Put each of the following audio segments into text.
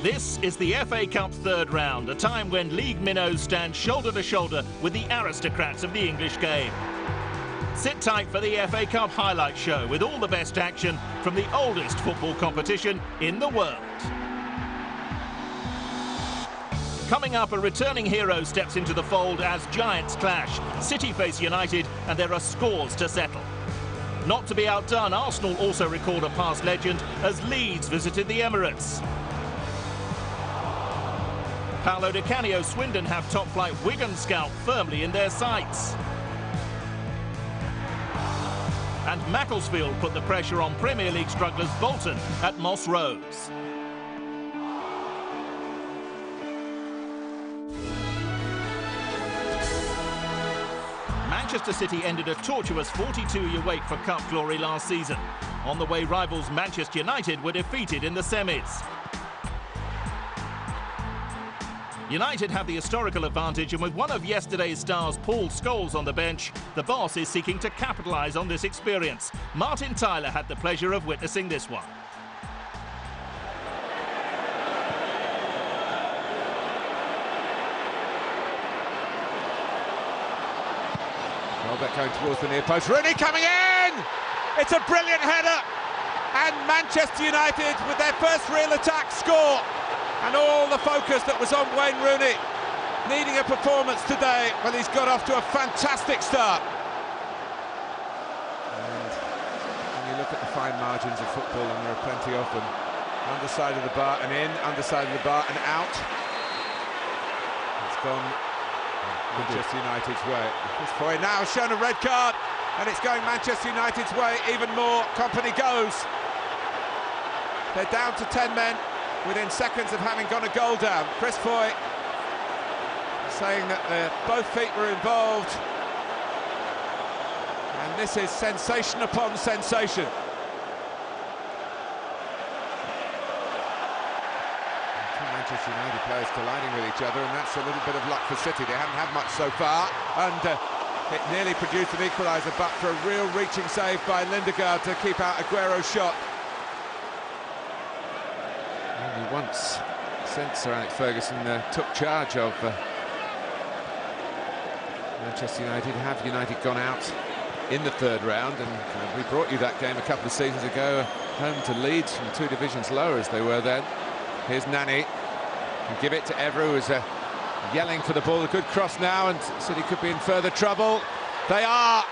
This is the FA Cup third round, a time when league minnows stand shoulder to shoulder with the aristocrats of the English game. Sit tight for the FA Cup highlight show with all the best action from the oldest football competition in the world. Coming up, a returning hero steps into the fold as giants clash. City face United and there are scores to settle. Not to be outdone, Arsenal also record a past legend as Leeds visited the Emirates. Paolo Di Canio Swindon have top-flight Wigan scout firmly in their sights. And Macclesfield put the pressure on Premier League strugglers Bolton at Moss Rose. Manchester City ended a tortuous 42-year wait for Cup glory last season. On the way, rivals Manchester United were defeated in the semis. United have the historical advantage, and with one of yesterday's stars, Paul Scholes, on the bench, the boss is seeking to capitalise on this experience. Martin Tyler had the pleasure of witnessing this one. Welbeck going towards the near post. Rooney coming in! It's a brilliant header! And Manchester United, with their first real attack, score! And all the focus that was on Wayne Rooney, needing a performance today, well, he's got off to a fantastic start. And when you look at the fine margins of football, and there are plenty of them, underside of the bar and in, underside of the bar and out. It's gone Manchester United's way. This boy now has shown a red card, and it's going Manchester United's way even more. Company goes. They're down to 10 men within seconds of having gone a goal down. Chris Foy saying that both feet were involved. And this is sensation upon sensation. Manchester United players colliding with each other, and that's a little bit of luck for City. They haven't had much so far, and it nearly produced an equaliser, but for a real reaching save by Lindegaard to keep out Aguero's shot. Only once since Sir Alex Ferguson took charge of Manchester United have United gone out in the third round, and we brought you that game a couple of seasons ago, home to Leeds from 2 divisions lower as they were then. Here's Nani. And give it to Evra, who's yelling for the ball. A good cross now, and City could be in further trouble. They are.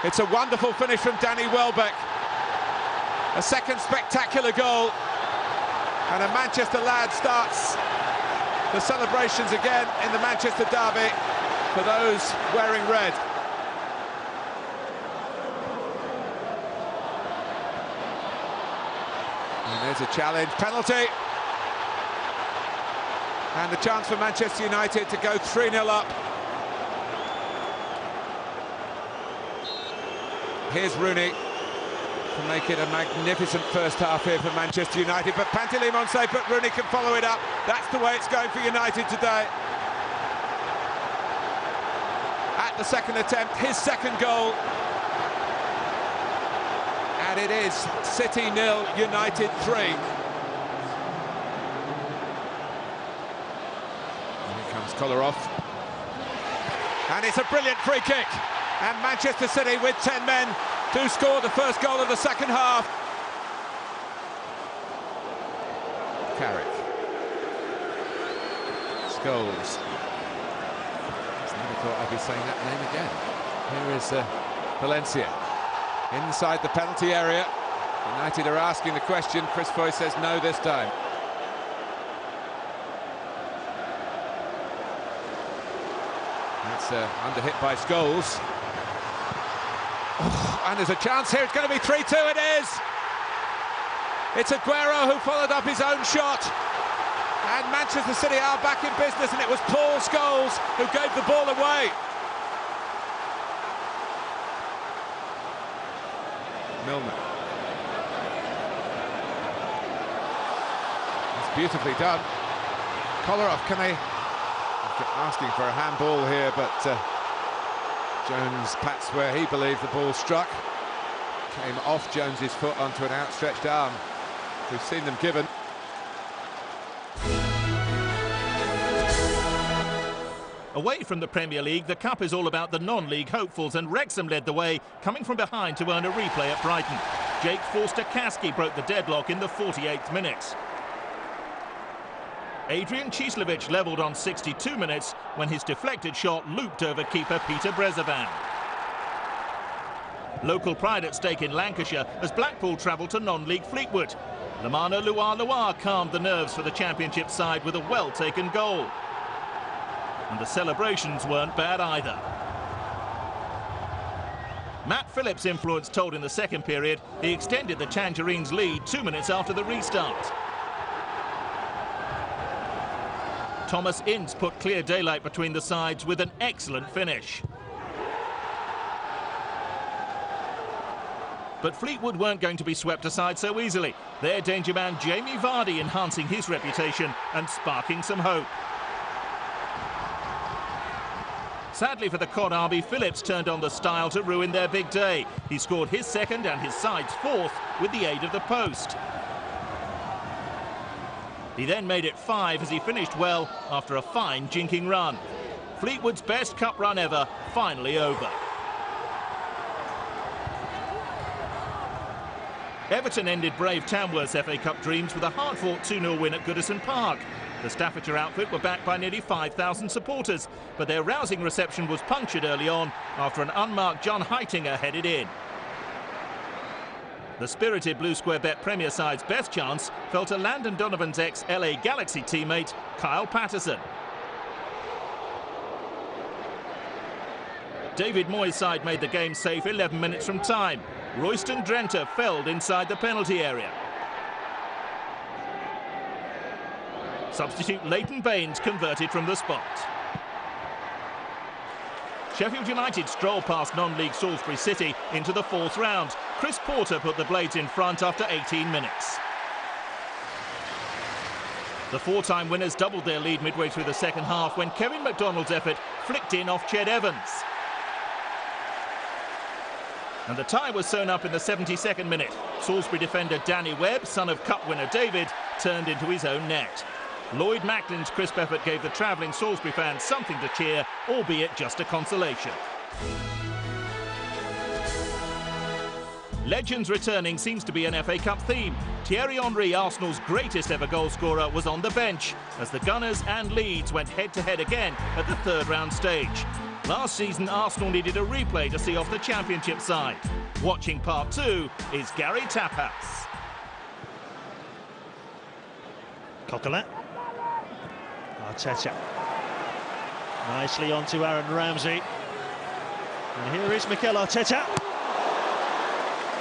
It's a wonderful finish from Danny Welbeck. A second spectacular goal. And a Manchester lad starts the celebrations again in the Manchester derby for those wearing red. And there's a challenge, penalty. And the chance for Manchester United to go 3-0 up. Here's Rooney to make it a magnificent first half here for Manchester United. But Pantilimon safe, but Rooney can follow it up. That's the way it's going for United today. At the second attempt, his second goal. And it is City 0, United 3. Collar off, and it's a brilliant free kick, and Manchester City with 10 men to score the first goal of the second half. Carrick, Scholes. I never thought I'd be saying that name again. Here is Valencia inside the penalty area. United are asking the question. Chris Foy says no this time. That's under hit by Scholes. Oh, and there's a chance here. It's going to be 3-2. It is. It's Aguero who followed up his own shot. And Manchester City are back in business, and it was Paul Scholes who gave the ball away. Milner. It's beautifully done. Kolarov, can they... Asking for a handball here, but Jones pats where he believed the ball struck. Came off Jones's foot onto an outstretched arm. We've seen them given. Away from the Premier League, the Cup is all about the non-league hopefuls, and Wrexham led the way, coming from behind to earn a replay at Brighton. Jake Forster-Kasky broke the deadlock in the 48th minute. Adrian Cislevic levelled on 62 minutes when his deflected shot looped over keeper Peter Brezovan. Local pride at stake in Lancashire as Blackpool travelled to non-league Fleetwood. Lamana Luar calmed the nerves for the Championship side with a well-taken goal. And the celebrations weren't bad either. Matt Phillips' influence told in the second period. He extended the Tangerines' lead 2 minutes after the restart. Thomas Ince put clear daylight between the sides with an excellent finish. But Fleetwood weren't going to be swept aside so easily. Their danger man Jamie Vardy enhancing his reputation and sparking some hope. Sadly for the Cod Army, Phillips turned on the style to ruin their big day. He scored his second and his side's fourth with the aid of the post. He then made it 5 as he finished well after a fine jinking run. Fleetwood's best cup run ever, finally over. Everton ended brave Tamworth's FA Cup dreams with a hard-fought 2-0 win at Goodison Park. The Staffordshire outfit were backed by nearly 5,000 supporters, but their rousing reception was punctured early on after an unmarked John Heitinger headed in. The spirited Blue Square Bet Premier side's best chance fell to Landon Donovan's ex-LA Galaxy teammate, Kyle Patterson. David Moyes' side made the game safe 11 minutes from time. Royston Drenthe felled inside the penalty area. Substitute Leighton Baines converted from the spot. Sheffield United strolled past non-league Salisbury City into the fourth round. Chris Porter put the Blades in front after 18 minutes. The four-time winners doubled their lead midway through the second half when Kevin McDonald's effort flicked in off Ched Evans. And the tie was sewn up in the 72nd minute. Salisbury defender Danny Webb, son of Cup winner David, turned into his own net. Lloyd Macklin's crisp effort gave the travelling Salisbury fans something to cheer, albeit just a consolation. Legends returning seems to be an FA Cup theme. Thierry Henry, Arsenal's greatest ever goalscorer, was on the bench as the Gunners and Leeds went head-to-head again at the third round stage. Last season, Arsenal needed a replay to see off the Championship side. Watching part 2 is Gary Taphouse. Coquelin. Arteta. Nicely onto Aaron Ramsey. And here is Mikel Arteta.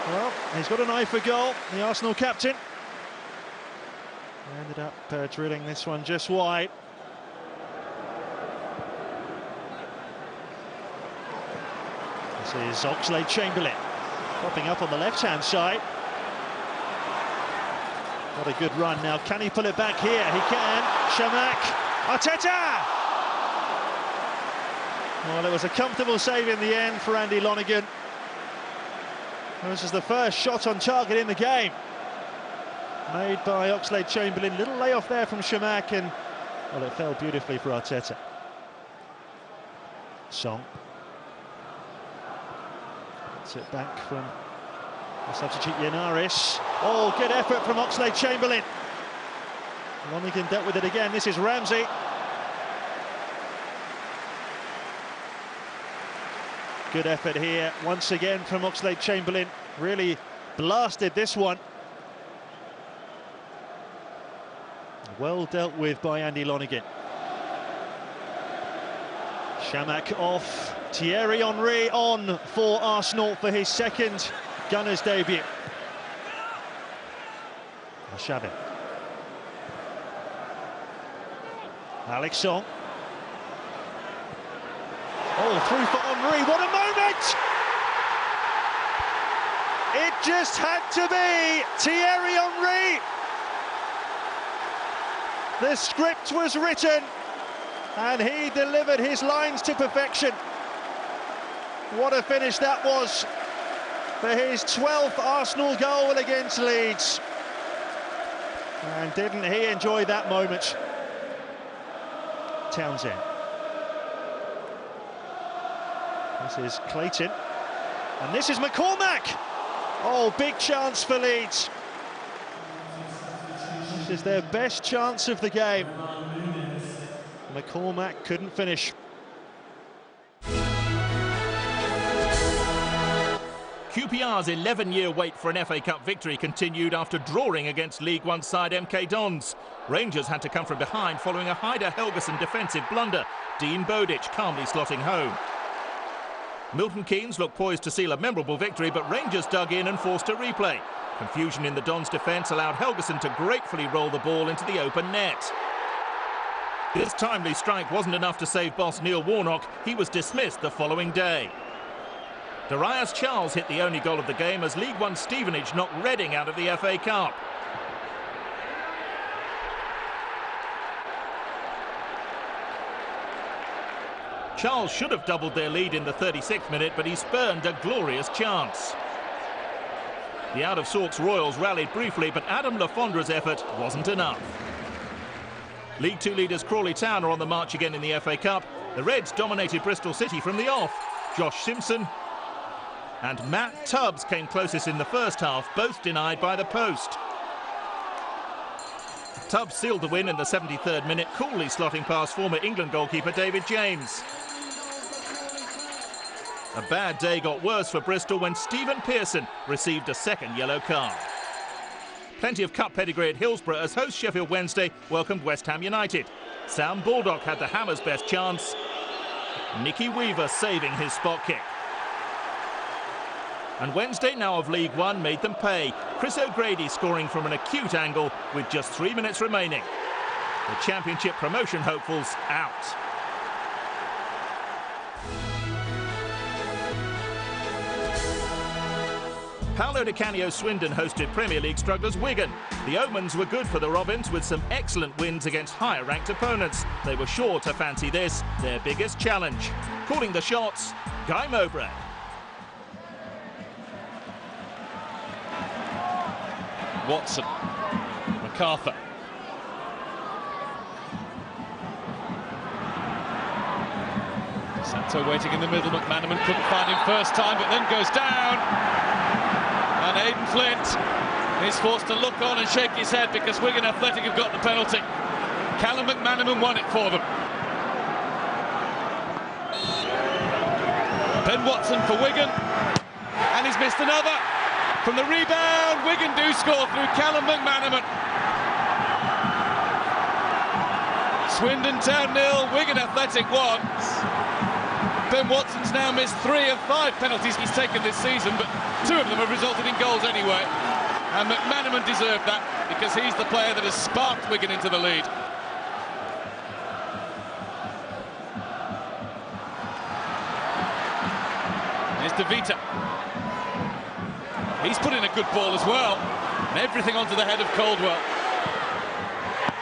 Well, he's got an eye for goal, the Arsenal captain. Ended up drilling this one just wide. This is Oxlade-Chamberlain popping up on the left-hand side. What a good run now. Can he pull it back here? He can. Shamak. Arteta! Well, it was a comfortable save in the end for Andy Lonergan. This is the first shot on target in the game. Made by Oxlade-Chamberlain. Little layoff there from Shamak, and well, it fell beautifully for Arteta. Song. Gets it back from the substitute Yenaris. Oh, good effort from Oxlade-Chamberlain. Lonergan dealt with it again. This is Ramsey. Good effort here once again from Oxlade-Chamberlain. Really blasted this one. Well dealt with by Andy Lonergan. Shamak off. Thierry Henry on for Arsenal for his second Gunners debut. Shabin. Alex Song. Oh, through for Henry. What a moment! It just had to be Thierry Henry. The script was written and he delivered his lines to perfection. What a finish that was for his 12th Arsenal goal against Leeds. And didn't he enjoy that moment? Townsend. This is Clayton. And this is McCormack. Oh, big chance for Leeds. This is their best chance of the game. McCormack couldn't finish. QPR's 11-year wait for an FA Cup victory continued after drawing against League One side MK Dons. Rangers had to come from behind following a Heider Helguson defensive blunder. Dean Bowditch calmly slotting home. Milton Keynes looked poised to seal a memorable victory, but Rangers dug in and forced a replay. Confusion in the Dons' defence allowed Helguson to gratefully roll the ball into the open net. This timely strike wasn't enough to save boss Neil Warnock. He was dismissed the following day. Darius Charles hit the only goal of the game as League One Stevenage knocked Reading out of the FA Cup. Charles should have doubled their lead in the 36th minute, but he spurned a glorious chance. The out-of-sorts Royals rallied briefly, but Adam Lafondra's effort wasn't enough. League Two leaders Crawley Town are on the march again in the FA Cup. The Reds dominated Bristol City from the off. Josh Simpson and Matt Tubbs came closest in the first half, both denied by the post. Tubbs sealed the win in the 73rd minute, coolly slotting past former England goalkeeper David James. A bad day got worse for Bristol when Stephen Pearson received a second yellow card. Plenty of cup pedigree at Hillsborough as host Sheffield Wednesday welcomed West Ham United. Sam Baldock had the Hammers' best chance. Nicky Weaver saving his spot kick. And Wednesday, now of League One, made them pay. Chris O'Grady scoring from an acute angle with just 3 minutes remaining. The Championship promotion hopefuls out. Paolo Di Canio Swindon hosted Premier League strugglers Wigan. The omens were good for the Robins with some excellent wins against higher-ranked opponents. They were sure to fancy this, their biggest challenge. Calling the shots, Guy Mowbray. Watson, MacArthur. Santo waiting in the middle. McManaman couldn't find him first time, but then goes down. And Aidan Flint is forced to look on and shake his head because Wigan Athletic have got the penalty. Callum McManaman won it for them. Ben Watson for Wigan, and he's missed another. From the rebound, Wigan do score through Callum McManaman. Swindon Town 0, Wigan Athletic 1. Ben Watson's now missed 3 of 5 penalties he's taken this season, but 2 of them have resulted in goals anyway. And McManaman deserved that because he's the player that has sparked Wigan into the lead. Here's De Vita. He's put in a good ball as well. And everything onto the head of Caldwell.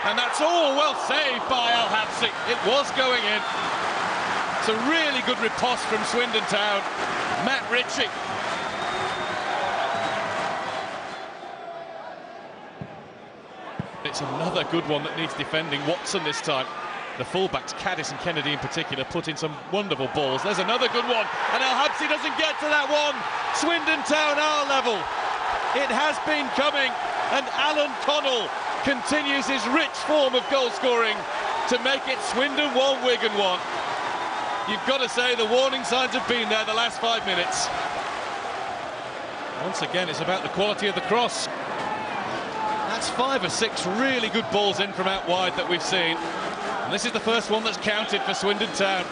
And that's all well saved by Al Habsi. It was going in. It's a really good riposte from Swindon Town. Matt Ritchie. It's another good one that needs defending. Watson this time. The fullbacks, Caddis and Kennedy in particular, put in some wonderful balls. There's another good one, and Al Habsi doesn't get to that one. Swindon Town are level. It has been coming, and Alan Connell continues his rich form of goal scoring to make it Swindon 1, Wigan 1. You've got to say the warning signs have been there the last 5 minutes. Once again, it's about the quality of the cross. That's 5 or 6 really good balls in from out wide that we've seen. And this is the first one that's counted for Swindon Town.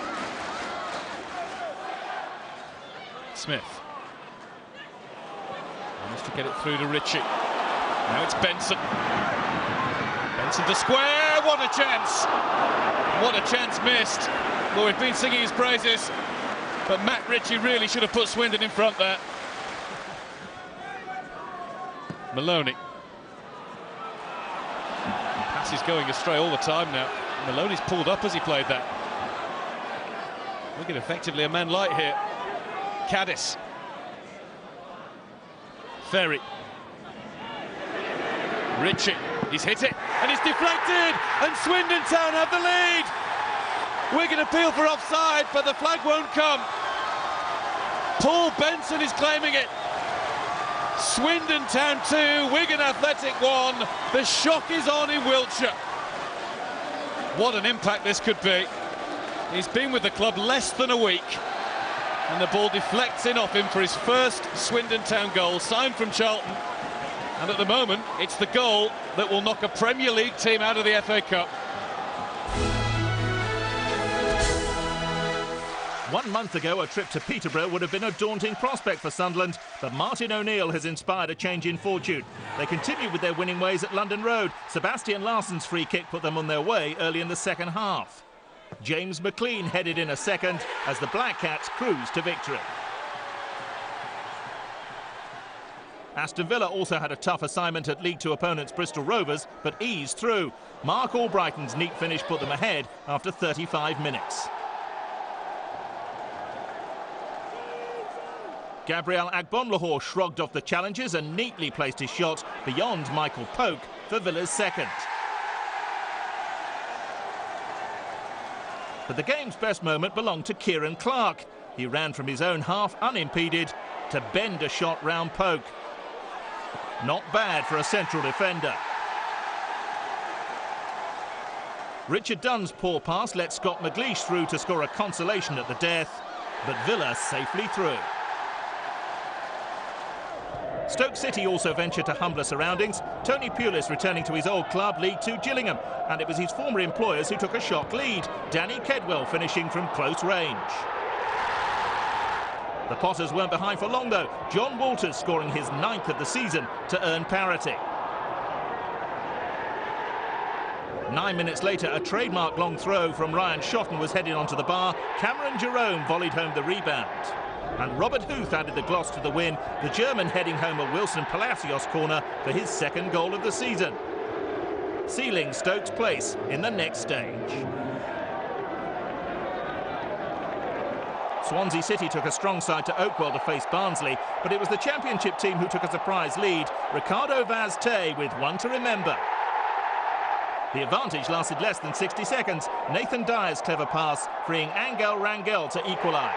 Smith. Managed to get it through to Ritchie. Now it's Benson. Benson to square. What a chance. What a chance missed. Well, we've been singing his praises, but Matt Ritchie really should have put Swindon in front there. Maloney. Pass is going astray all the time now. Maloney's pulled up as he played that. Wigan effectively a man light here. Caddis. Ferry. Ritchie. He's hit it, and it's deflected, and Swindon Town have the lead. Wigan appeal for offside, but the flag won't come. Paul Benson is claiming it. Swindon Town 2, Wigan Athletic 1. The shock is on in Wiltshire. What an impact this could be. He's been with the club less than a week, and the ball deflects in off him for his first Swindon Town goal, signed from Charlton. And at the moment, it's the goal that will knock a Premier League team out of the FA Cup. 1 month ago, a trip to Peterborough would have been a daunting prospect for Sunderland, but Martin O'Neill has inspired a change in fortune. They continue with their winning ways at London Road. Sebastian Larsson's free kick put them on their way early in the second half. James McLean headed in a second as the Black Cats cruised to victory. Aston Villa also had a tough assignment at League Two opponents Bristol Rovers, but eased through. Mark Albrighton's neat finish put them ahead after 35 minutes. Gabriel Agbonlahor shrugged off the challenges and neatly placed his shot beyond Michael Poke for Villa's second. But the game's best moment belonged to Kieran Clark. He ran from his own half unimpeded to bend a shot round Poke. Not bad for a central defender. Richard Dunn's poor pass let Scott McLeish through to score a consolation at the death, but Villa safely through. Stoke City also ventured to humbler surroundings. Tony Pulis returning to his old club, League Two Gillingham, and it was his former employers who took a shock lead. Danny Kedwell finishing from close range. The Potters weren't behind for long though. John Walters scoring his 9th of the season to earn parity. 9 minutes later, a trademark long throw from Ryan Shotton was headed onto the bar. Cameron Jerome volleyed home the rebound. And Robert Huth added the gloss to the win, the German heading home a Wilson Palacios corner for his second goal of the season, sealing Stoke's place in the next stage. Swansea City took a strong side to Oakwell to face Barnsley, but it was the Championship team who took a surprise lead, Ricardo Vaz-Tey with one to remember. The advantage lasted less than 60 seconds. Nathan Dyer's clever pass freeing Angel Rangel to equalise.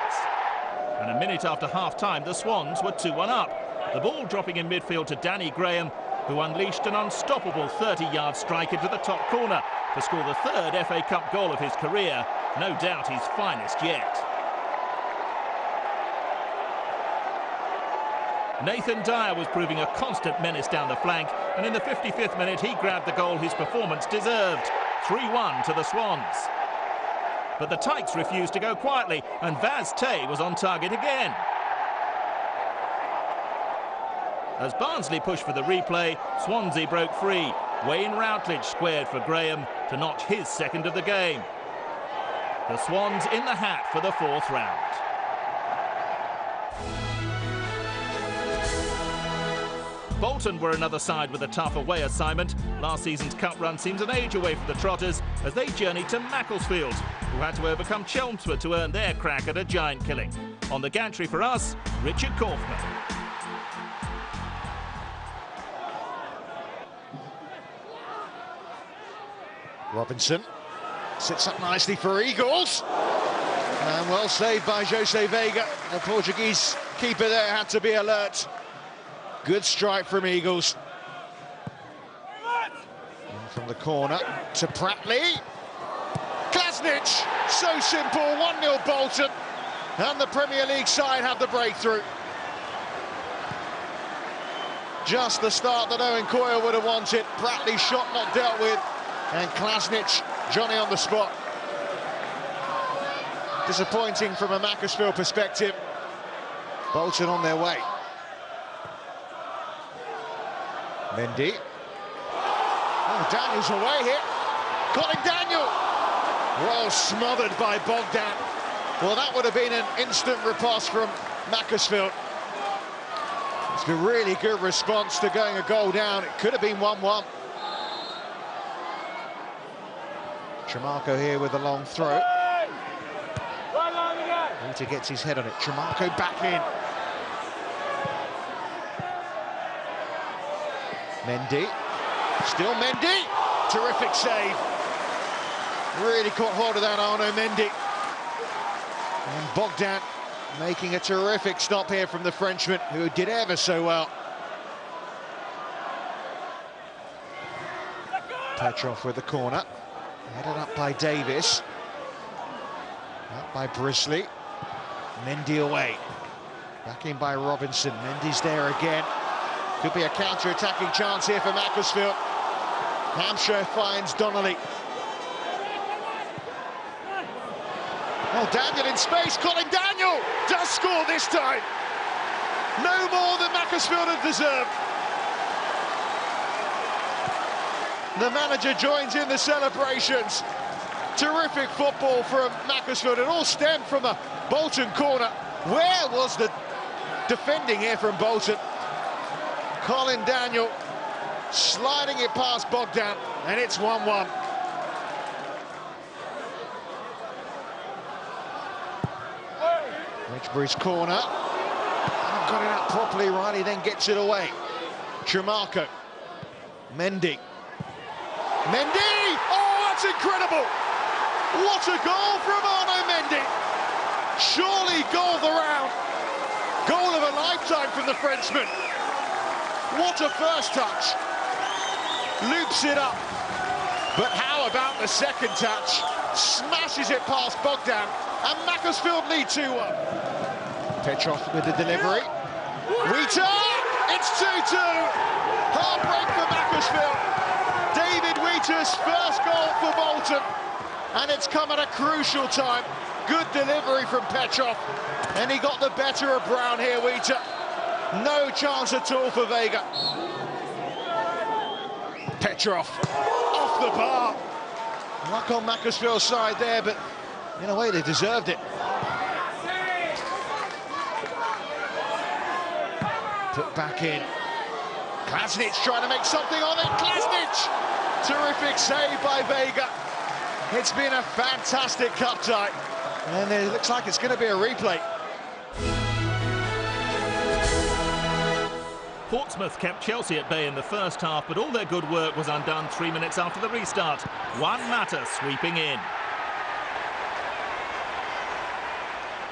And a minute after half-time, the Swans were 2-1 up. The ball dropping in midfield to Danny Graham, who unleashed an unstoppable 30-yard strike into the top corner to score the third FA Cup goal of his career, no doubt his finest yet. Nathan Dyer was proving a constant menace down the flank, and in the 55th minute he grabbed the goal his performance deserved. 3-1 to the Swans. But the Tykes refused to go quietly, and Vaz-Tey was on target again. As Barnsley pushed for the replay, Swansea broke free. Wayne Routledge squared for Graham to notch his second of the game. The Swans in the hat for the fourth round. Bolton were another side with a tough away assignment. Last season's cup run seems an age away for the Trotters as they journeyed to Macclesfield, who had to overcome Chelmsford to earn their crack at a giant killing. On the gantry for us, Richard Kaufman. Robinson sits up nicely for Eagles. And well saved by Jose Veiga. The Portuguese keeper there had to be alert. Good strike from Eagles. And from the corner to Pratley. Klasnic, so simple, 1-0 Bolton. And the Premier League side have the breakthrough. Just the start that Owen Coyle would have wanted. Pratley's shot not dealt with. And Klasnic, Johnny on the spot. Disappointing from a Macclesfield perspective. Bolton on their way. Mendy. Oh, Daniel's away here. Colin Daniel. Well smothered by Bogdan. Well, that would have been an instant riposte from Macclesfield. It's a really good response to going a goal down. It could have been 1-1. Tremarco here with a long throw. Walter gets his head on it. Tremarco back in. Mendy. Still Mendy. Terrific save. Really caught hold of that, Arnaud Mendy. And Bogdan making a terrific stop here from the Frenchman, who did ever so well. Petrov with the corner. Headed up by Davis. Up by Brisley. Mendy away. Back in by Robinson. Mendy's there again. Could be a counter-attacking chance here for Macclesfield. Hampshire finds Donnelly. Oh, Daniel in space. Colin Daniel does score this time. No more than Macclesfield have deserved. The manager joins in the celebrations. Terrific football from Macclesfield. It all stemmed from a Bolton corner. Where was the defending here from Bolton? Colin Daniel sliding it past Bogdan, and it's 1-1. Ridgebury's corner. Got it up properly, Riley then gets it away. Tremarco. Mendy. Mendy! Oh, that's incredible! What a goal from Arnaud Mendy! Surely goal of the round. Goal of a lifetime from the Frenchman. What a first touch. Loops it up. But how about the second touch? Smashes it past Bogdan, and Macclesfield lead 2-1. Petrov with the delivery. Wheater! It's 2-2. Heartbreak for Macclesfield. David Wheater's first goal for Bolton, and it's come at a crucial time. Good delivery from Petrov, and he got the better of Brown here, Wheater. No chance at all for Vega. Petrov off the bar. Luck on Macclesfield's side there, but in a way they deserved it. Put back in. Klasnic trying to make something of it. Klasnic! Terrific save by Vega. It's been a fantastic cup tie, and it looks like it's going to be a replay. Portsmouth kept Chelsea at bay in the first half, but all their good work was undone 3 minutes after the restart. Juan Mata sweeping in.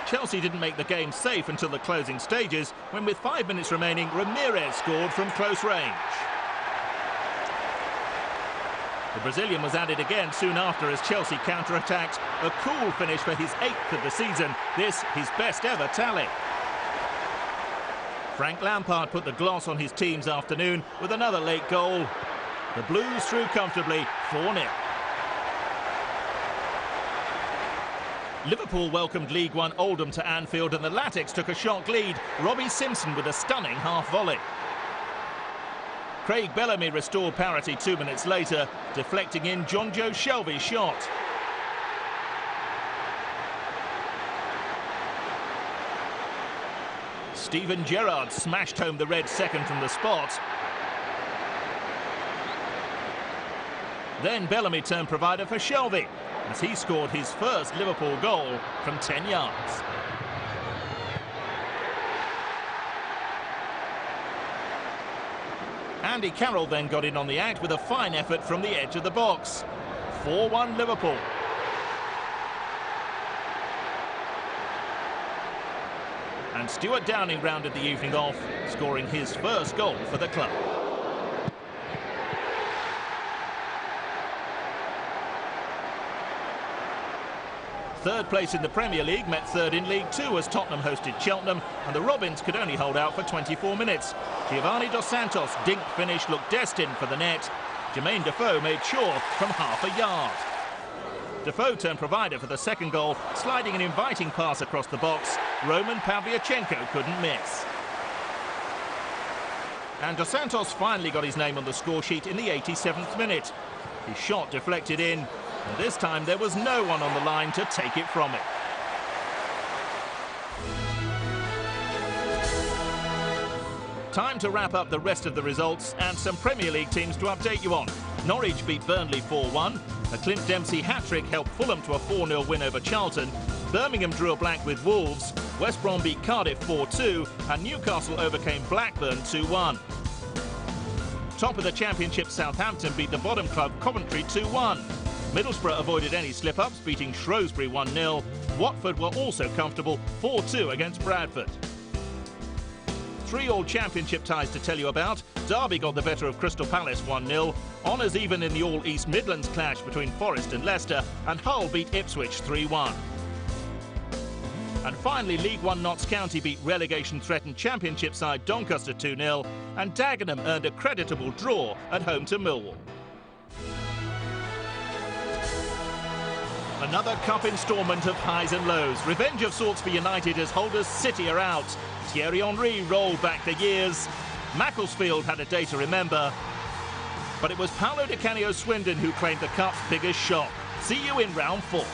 Chelsea didn't make the game safe until the closing stages, when with 5 minutes remaining, Ramirez scored from close range. The Brazilian was added again soon after as Chelsea counter-attacked. A cool finish for his 8th of the season. This, his best ever tally. Frank Lampard put the gloss on his team's afternoon with another late goal. The Blues through comfortably, 4-0. Liverpool welcomed League One Oldham to Anfield, and the Latics took a shock lead. Robbie Simpson with a stunning half volley. Craig Bellamy restored parity 2 minutes later, deflecting in John Joe Shelby's shot. Steven Gerrard smashed home the red second from the spot. Then Bellamy turned provider for Shelby, as he scored his first Liverpool goal from 10 yards. Andy Carroll then got in on the act with a fine effort from the edge of the box. 4-1 Liverpool. And Stuart Downing rounded the evening off, scoring his first goal for the club. Third place in the Premier League met third in League Two as Tottenham hosted Cheltenham, and the Robins could only hold out for 24 minutes. Giovanni Dos Santos' dink finish looked destined for the net. Jermaine Defoe made sure from half a yard. Defoe turned provider for the second goal, sliding an inviting pass across the box. Roman Pavlyuchenko couldn't miss. And Dos Santos finally got his name on the score sheet in the 87th minute. His shot deflected in, and this time there was no one on the line to take it from him. Time to wrap up the rest of the results and some Premier League teams to update you on. Norwich beat Burnley 4-1. A Clint Dempsey hat-trick helped Fulham to a 4-0 win over Charlton. Birmingham drew a blank with Wolves. West Brom beat Cardiff 4-2, and Newcastle overcame Blackburn 2-1. Top of the Championship, Southampton beat the bottom club Coventry 2-1. Middlesbrough avoided any slip-ups, beating Shrewsbury 1-0. Watford were also comfortable 4-2 against Bradford. 3 all-championship ties to tell you about. Derby got the better of Crystal Palace 1-0. Honours even in the all-East Midlands clash between Forest and Leicester, and Hull beat Ipswich 3-1. And finally, League One Notts County beat relegation-threatened Championship side Doncaster 2-0, and Dagenham earned a creditable draw at home to Millwall. Another cup instalment of highs and lows. Revenge of sorts for United as holders City are out. Thierry Henry rolled back the years. Macclesfield had a day to remember. But it was Paolo Di Canio Swindon who claimed the cup's biggest shock. See you in round 4.